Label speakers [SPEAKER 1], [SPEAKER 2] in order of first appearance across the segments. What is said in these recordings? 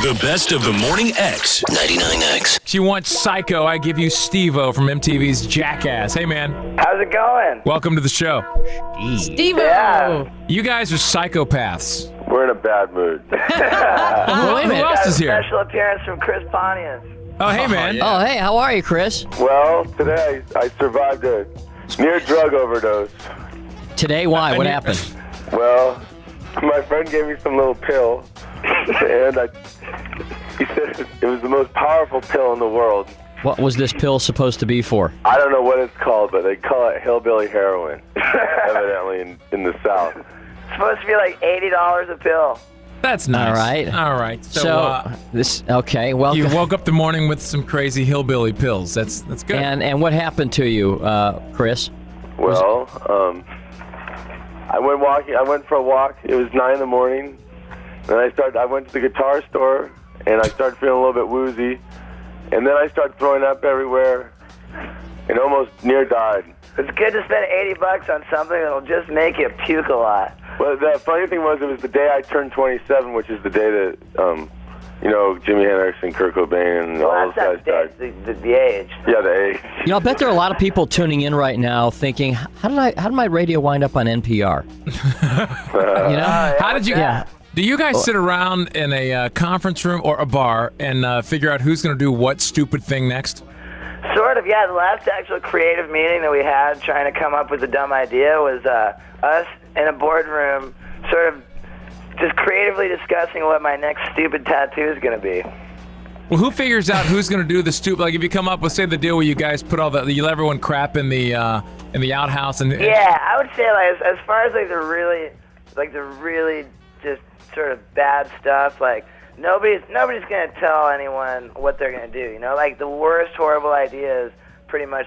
[SPEAKER 1] The best of the Morning X. 99X.
[SPEAKER 2] If you want Psycho, I give you Steve-O from MTV's Jackass. Hey, man.
[SPEAKER 3] How's it going?
[SPEAKER 2] Welcome to the show.
[SPEAKER 4] Steve-O.
[SPEAKER 3] Yeah.
[SPEAKER 2] You guys are psychopaths.
[SPEAKER 5] We're in a bad mood.
[SPEAKER 2] Who else is here?
[SPEAKER 3] Special appearance from Chris Pontius.
[SPEAKER 2] Oh, hey, man.
[SPEAKER 4] Oh, hey, how are you, Chris?
[SPEAKER 5] Well, today I survived a near drug overdose.
[SPEAKER 4] Today, why? What happened?
[SPEAKER 5] Well, my friend gave me some little pill, and he said it was the most powerful pill in the world.
[SPEAKER 4] What was this pill supposed to be for?
[SPEAKER 5] I don't know what it's called, but they call it hillbilly heroin, evidently in the South.
[SPEAKER 3] It's supposed to be like $80 a pill.
[SPEAKER 2] That's nice.
[SPEAKER 4] All right.
[SPEAKER 2] All right.
[SPEAKER 4] Okay, well,
[SPEAKER 2] you woke up the morning with some crazy hillbilly pills. That's good.
[SPEAKER 4] and what happened to you, Chris?
[SPEAKER 5] Well, I went for a walk. It was 9 in the morning. Then I went to the guitar store, and I started feeling a little bit woozy. And then I started throwing up everywhere, and almost near died.
[SPEAKER 3] It's good to spend $80 on something that'll just make you puke a lot.
[SPEAKER 5] Well, the funny thing was, it was the day I turned 27, which is the day that, Jimi Hendrix and Kurt Cobain and all those guys died.
[SPEAKER 3] The age.
[SPEAKER 5] Yeah, the age.
[SPEAKER 4] You know, I bet there are a lot of people tuning in right now thinking, how did my radio wind up on NPR? You know?
[SPEAKER 2] How did you?
[SPEAKER 4] Yeah.
[SPEAKER 2] Do you guys sit around in a conference room or a bar and figure out who's going to do what stupid thing next?
[SPEAKER 3] Sort of, yeah. The last actual creative meeting that we had trying to come up with a dumb idea was us in a boardroom sort of just creatively discussing what my next stupid tattoo is going to be.
[SPEAKER 2] Well, who figures out who's going to do the stupid? Like, if you come up with, say, the deal where you guys put you let everyone crap in the outhouse and
[SPEAKER 3] yeah, I would say like as far as the really just sort of bad stuff, like nobody's going to tell anyone what they're going to do. You know, like the worst horrible ideas, pretty much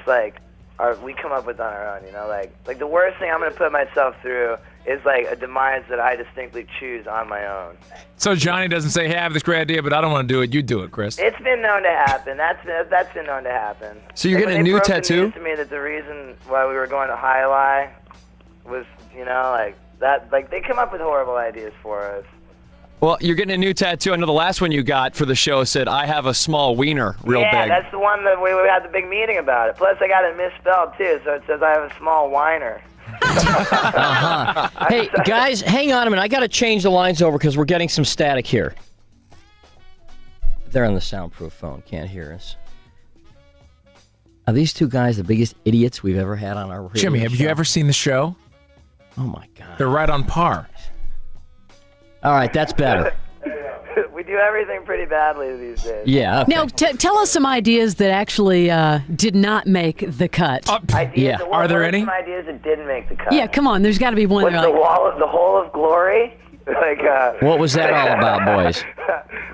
[SPEAKER 3] we come up with on our own. You know, like the worst thing I'm going to put myself through is like a demise that I distinctly choose on my own.
[SPEAKER 2] So Johnny doesn't say, hey, I have this great idea, but I don't want to do it. You do it, Chris.
[SPEAKER 3] It's been known to happen. That's been known to happen.
[SPEAKER 6] So you're getting a new tattoo?
[SPEAKER 3] They broke the news to me that the reason why we were going to Highlight was, they come up with horrible ideas for us.
[SPEAKER 6] Well, you're getting a new tattoo. I know the last one you got for the show said, I have a small wiener, real big.
[SPEAKER 3] Yeah, that's the one that we had the big meeting about it. Plus, I got it misspelled, too, so it says I have a small whiner.
[SPEAKER 4] Hey, guys, hang on a minute. I got to change the lines over because we're getting some static here. They're on the soundproof phone. Can't hear us. Are these two guys the biggest idiots we've ever had on our radio
[SPEAKER 2] Jimmy, have
[SPEAKER 4] show?
[SPEAKER 2] you ever seen the show?
[SPEAKER 4] Oh, my God.
[SPEAKER 2] They're right on par.
[SPEAKER 4] All right, that's better.
[SPEAKER 3] We do everything pretty badly these days.
[SPEAKER 4] Yeah. Okay.
[SPEAKER 7] Now, tell us some ideas that actually did not make the cut.
[SPEAKER 4] Yeah.
[SPEAKER 2] Are there any?
[SPEAKER 3] Some ideas that didn't make the cut.
[SPEAKER 7] Yeah, come on. There's got to be one.
[SPEAKER 3] What's the hole of glory?
[SPEAKER 4] What was that all about, boys?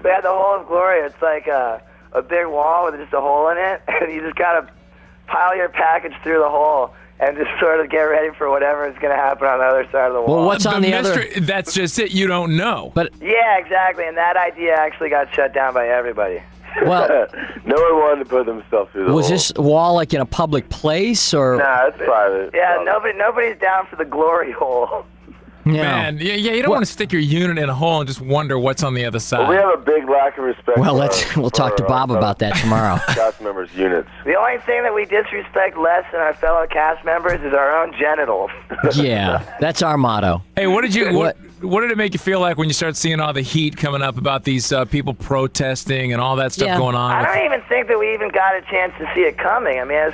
[SPEAKER 3] They had the hole of glory. It's like a big wall with just a hole in it, and you just got to pile your package through the hole and just sort of get ready for whatever is going to happen on the other side of the wall.
[SPEAKER 4] Well, what's on the other?
[SPEAKER 2] That's just it. You don't know.
[SPEAKER 4] But
[SPEAKER 3] yeah, exactly. And that idea actually got shut down by everybody.
[SPEAKER 4] well,
[SPEAKER 5] No one wanted to put themselves through the
[SPEAKER 4] was
[SPEAKER 5] hole.
[SPEAKER 4] this wall like in a public place or?
[SPEAKER 5] Nah, it's private.
[SPEAKER 3] Yeah, nobody's down for the glory hole.
[SPEAKER 2] Man, yeah, you don't want to stick your unit in a hole and just wonder what's on the other side.
[SPEAKER 5] Well, we have a big lack of respect.
[SPEAKER 4] Well,
[SPEAKER 5] for
[SPEAKER 4] we'll talk to Bob about that tomorrow.
[SPEAKER 5] Cast members' units.
[SPEAKER 3] The only thing that we disrespect less than our fellow cast members is our own genitals.
[SPEAKER 4] Yeah, that's our motto.
[SPEAKER 2] Hey, what did it make you feel like when you start seeing all the heat coming up about these people protesting and all that stuff going on?
[SPEAKER 3] I don't even think that we even got a chance to see it coming. I mean, as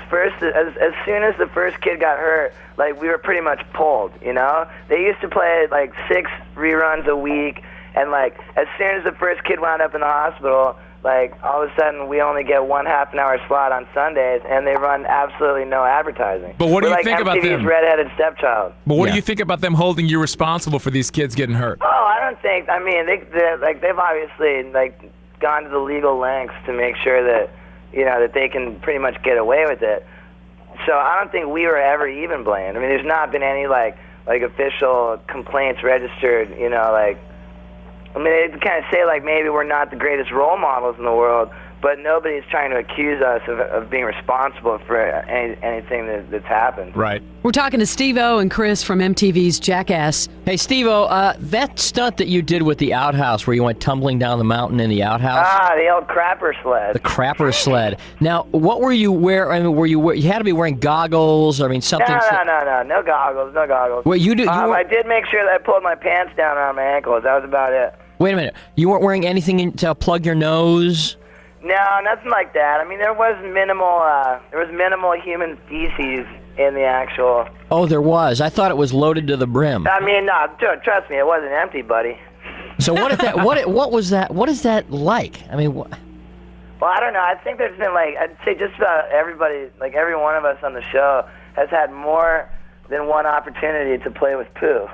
[SPEAKER 3] soon as the first kid got hurt, like, we were pretty much pulled, you know? They used to play, like, 6 reruns a week, and, like, as soon as the first kid wound up in the hospital, like, all of a sudden we only get 1 half-an-hour slot on Sundays, and they run absolutely no advertising.
[SPEAKER 2] But what do you
[SPEAKER 3] We're
[SPEAKER 2] think
[SPEAKER 3] like
[SPEAKER 2] about them?
[SPEAKER 3] MTV's redheaded stepchild.
[SPEAKER 2] But what do you think about them holding you responsible for these kids getting hurt?
[SPEAKER 3] Oh, I don't think. I mean, they've obviously gone to the legal lengths to make sure that that they can pretty much get away with it. So I don't think we were ever even blamed. I mean, there's not been any like official complaints registered. I mean, they kind of say like maybe we're not the greatest role models in the world, but nobody's trying to accuse us of being responsible for anything that's happened.
[SPEAKER 2] Right.
[SPEAKER 7] We're talking to Steve-O and Chris from MTV's Jackass.
[SPEAKER 4] Hey, Steve-O, that stunt that you did with the outhouse where you went tumbling down the mountain in the outhouse.
[SPEAKER 3] Ah, the old crapper sled.
[SPEAKER 4] The crapper sled. Now, what were you wearing? I mean, you had to be wearing goggles. I mean, something.
[SPEAKER 3] No goggles, no goggles.
[SPEAKER 4] Well, you did.
[SPEAKER 3] I did make sure that I pulled my pants down around my ankles. That was about it.
[SPEAKER 4] Wait a minute. You weren't wearing anything to plug your nose?
[SPEAKER 3] No, nothing like that. I mean, there was minimal human feces in the actual.
[SPEAKER 4] Oh, there was. I thought it was loaded to the brim.
[SPEAKER 3] I mean, no, trust me, it wasn't empty, buddy.
[SPEAKER 4] So what did that? What was that? What is that like? I mean, what?
[SPEAKER 3] Well, I don't know. I think there's been I'd say just about everybody, like every one of us on the show, has had more than one opportunity to play with poo.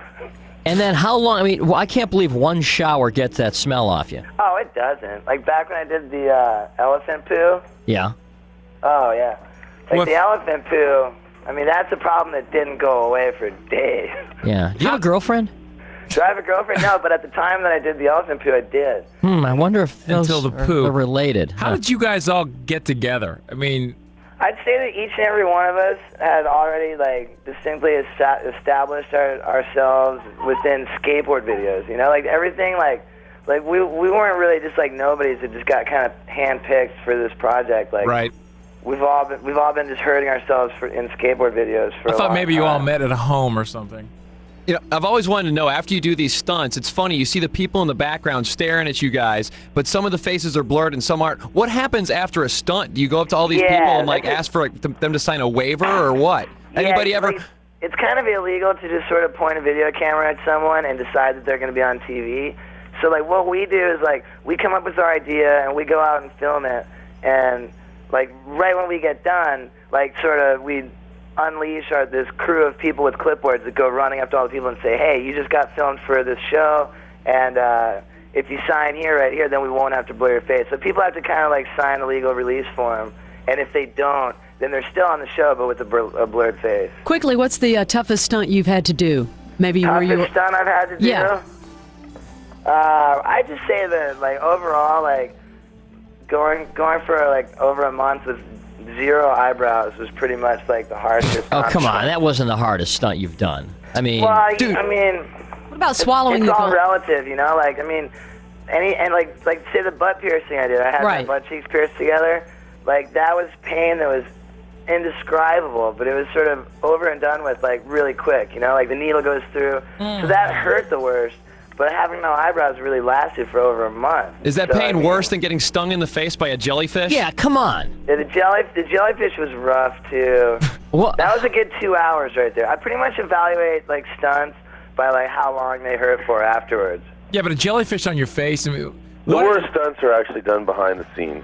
[SPEAKER 4] And then how long? I mean, I can't believe one shower gets that smell off you.
[SPEAKER 3] Oh, it doesn't. Like back when I did the elephant poo.
[SPEAKER 4] Yeah.
[SPEAKER 3] Oh yeah. Like the elephant poo. I mean, that's a problem that didn't go away for days.
[SPEAKER 4] Yeah. Do you have a girlfriend?
[SPEAKER 3] Do I have a girlfriend? No, but at the time that I did the elephant poo, I did.
[SPEAKER 4] I wonder if those
[SPEAKER 2] Until the poo.
[SPEAKER 4] are related.
[SPEAKER 2] How did you guys all get together? I mean,
[SPEAKER 3] I'd say that each and every one of us had already distinctly established ourselves within skateboard videos. You know, like everything, like we weren't really just like nobodies that just got kind of handpicked for this project. Like,
[SPEAKER 2] right.
[SPEAKER 3] We've all been just hurting ourselves in skateboard videos for.
[SPEAKER 2] I thought maybe you all met at a home or something.
[SPEAKER 6] You know, I've always wanted to know, after you do these stunts, it's funny, you see the people in the background staring at you guys, but some of the faces are blurred and some aren't. What happens after a stunt? Do you go up to all these people and ask for them to sign a waiver or what? Anybody ever?
[SPEAKER 3] It's kind of illegal to just sort of point a video camera at someone and decide that they're going to be on TV. So what we do is we come up with our idea and we go out and film it, and right when we get done, we unleash this crew of people with clipboards that go running up to all the people and say, hey, you just got filmed for this show, and if you sign here, right here, then we won't have to blur your face. So people have to kind of sign a legal release form, and if they don't, then they're still on the show, but with a blurred face.
[SPEAKER 7] Quickly, what's the toughest stunt you've had to do? Maybe
[SPEAKER 3] toughest stunt I've had to do?
[SPEAKER 7] Yeah.
[SPEAKER 3] I just say that overall, going for over a month with 0 eyebrows was pretty much the hardest.
[SPEAKER 4] Oh, come on. That wasn't the hardest stunt you've done. I mean,
[SPEAKER 3] dude. I mean,
[SPEAKER 7] what about swallowing
[SPEAKER 3] it's
[SPEAKER 7] the
[SPEAKER 3] all relative, you know? Say the butt piercing I did. I had my butt cheeks pierced together. That was pain that was indescribable, but it was sort of over and done with really quick, you know? The needle goes through. So that hurt the worst. But having no eyebrows really lasted for over a month.
[SPEAKER 6] Is that pain worse than getting stung in the face by a jellyfish?
[SPEAKER 4] Yeah, come on.
[SPEAKER 3] Yeah, the jellyfish was rough, too. That was a good 2 hours right there. I pretty much evaluate, stunts by, how long they hurt for afterwards.
[SPEAKER 2] Yeah, but a jellyfish on your face, I mean...
[SPEAKER 5] The worst stunts are actually done behind the scenes.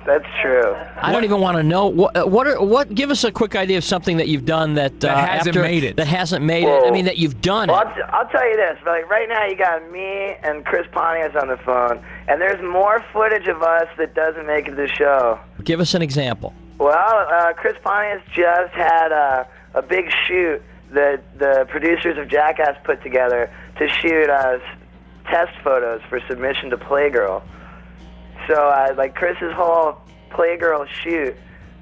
[SPEAKER 3] That's true.
[SPEAKER 4] I don't even want to know what. Give us a quick idea of something that you've done that
[SPEAKER 2] hasn't made it.
[SPEAKER 4] That hasn't made it. I mean, that you've done it.
[SPEAKER 3] I'll tell you this. Right now, you got me and Chris Pontius on the phone, and there's more footage of us that doesn't make it to the show.
[SPEAKER 4] Give us an example.
[SPEAKER 3] Well, Chris Pontius just had a big shoot that the producers of Jackass put together to shoot test photos for submission to Playgirl. So, Chris's whole Playgirl shoot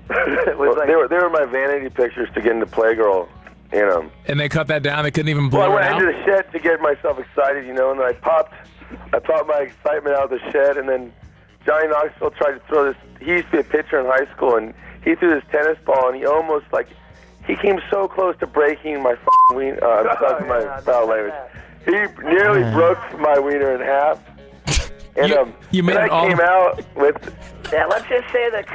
[SPEAKER 3] was
[SPEAKER 5] they were my vanity pictures to get into Playgirl, you know.
[SPEAKER 2] And they cut that down? They couldn't even blur it out?
[SPEAKER 5] I went into the shed to get myself excited, you know, and then I popped my excitement out of the shed, and then Johnny Knoxville tried to throw this. He used to be a pitcher in high school, and he threw this tennis ball, and he almost, he came so close to breaking my f***ing wiener. I'm sorry for my foul language. He nearly broke my wiener in half. And I came out with...
[SPEAKER 3] Yeah, let's just say that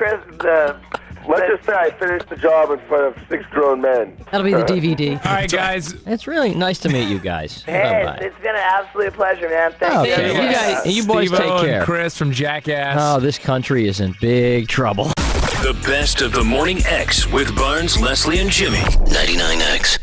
[SPEAKER 5] let's just say I finished the job in front of 6 grown men.
[SPEAKER 7] That'll be the DVD.
[SPEAKER 2] All right, guys.
[SPEAKER 4] It's really nice to meet you guys.
[SPEAKER 3] Hey,
[SPEAKER 4] Bye-bye.
[SPEAKER 3] It's been an absolute pleasure, man. Thank you.
[SPEAKER 4] You guys, you boys
[SPEAKER 2] Steve-O
[SPEAKER 4] take care.
[SPEAKER 2] And Chris from Jackass.
[SPEAKER 4] Oh, this country is in big trouble.
[SPEAKER 1] The best of the Morning X with Barnes, Leslie, and Jimmy. 99X.